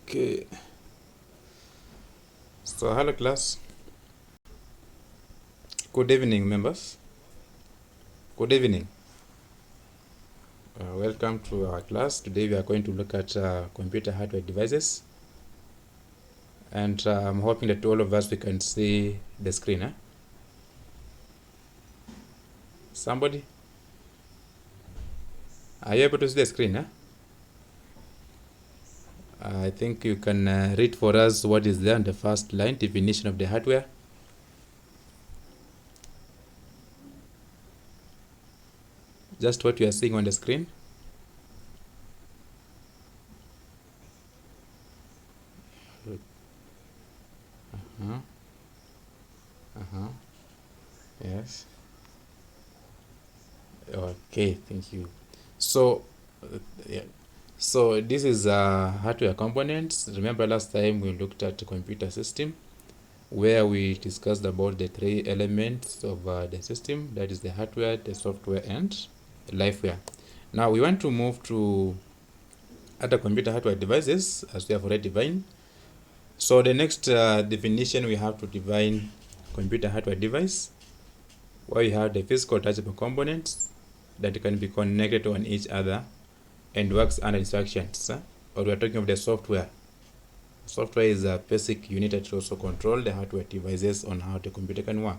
Okay. So, hello class. Good evening, members. Good evening. Welcome to our class. Today we are going to look at computer hardware devices. And I'm hoping that all of us we can see the screen. Somebody? Are you able to see the screen? I think you can read for us what is there on the first line, definition of the hardware. Just what you are seeing on the screen. Yes. Okay, thank you. So, yeah. So this is hardware components. Remember last time we looked at the computer system, where we discussed about the three elements of the system, that is the hardware, the software, and the liveware. Now we want to move to other computer hardware devices, as we have already defined. So the next definition, we have to define computer hardware device, where you have the physical touchable components that can be connected on each other and works under instructions. Or we are talking of the software. Software is a basic unit that also control the hardware devices on how the computer can work.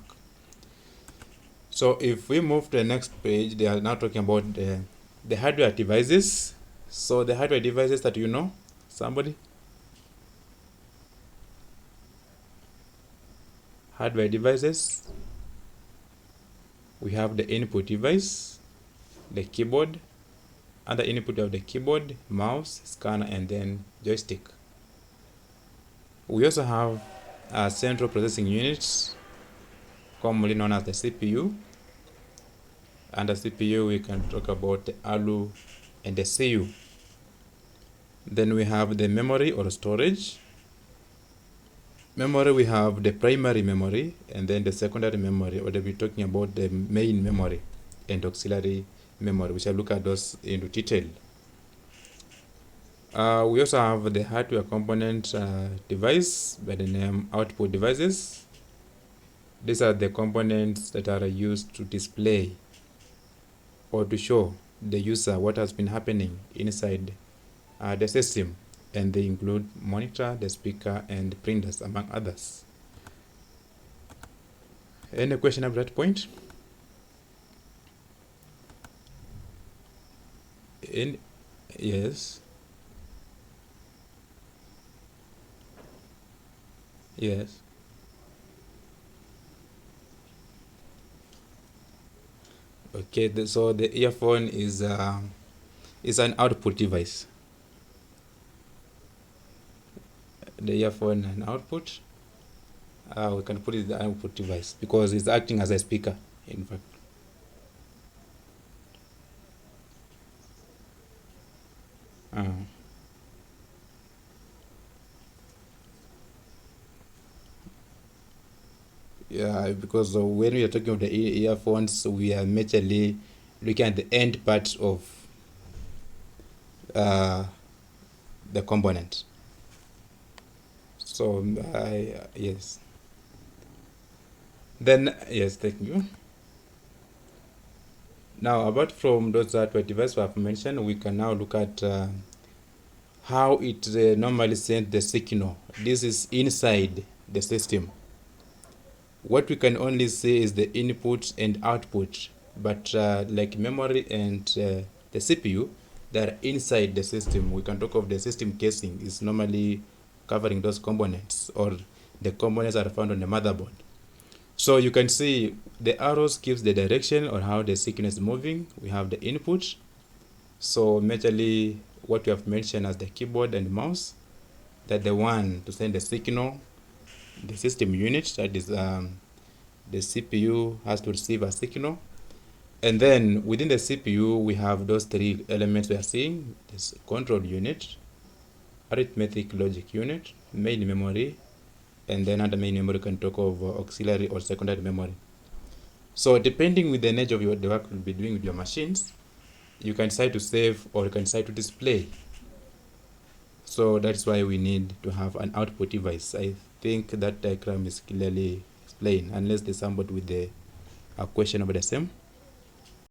So if we move to the next page, they are now talking about the hardware devices. So the hardware devices that you know, somebody? Hardware devices. We have the input device, the keyboard, other input of the keyboard, mouse, scanner, and then joystick. We also have a central processing unit, commonly known as the CPU. Under CPU, we can talk about the ALU and the CU. Then we have the memory or storage. Memory, we have the primary memory and then the secondary memory, or we'll be talking about the main memory and auxiliary memory. We shall look at those into detail. We also have the hardware component device by the name output devices. These are the components that are used to display or to show the user what has been happening inside the system, and they include monitor, the speaker, and printers, among others. Any question at that point? Yes. Yes. Okay, so the earphone is an output device. The earphone and output. We can put it the output device because it's acting as a speaker, in fact. Yeah, because when we are talking about the earphones, we are majorly looking at the end part of the component. So, yes. Then, yes, thank you. Now, apart from those hardware devices we have mentioned, we can now look at how it normally sends the signal. This is inside the system. What we can only see is the input and output, but like memory and the CPU, that are inside the system. We can talk of the system casing is normally covering those components, or the components are found on the motherboard. So you can see the arrows gives the direction or how the signal is moving. We have the input. So majorly what we have mentioned as the keyboard and mouse, that the one to send the signal, the system unit, that is the CPU has to receive a signal. And then within the CPU, we have those three elements we are seeing. This control unit, arithmetic logic unit, main memory, and then under main memory can talk of auxiliary or secondary memory. So depending with the nature of the work you'll be doing with your machines, you can decide to save or you can decide to display. So that's why we need to have an output device. I think that diagram is clearly explained, unless there's somebody with a question about the same.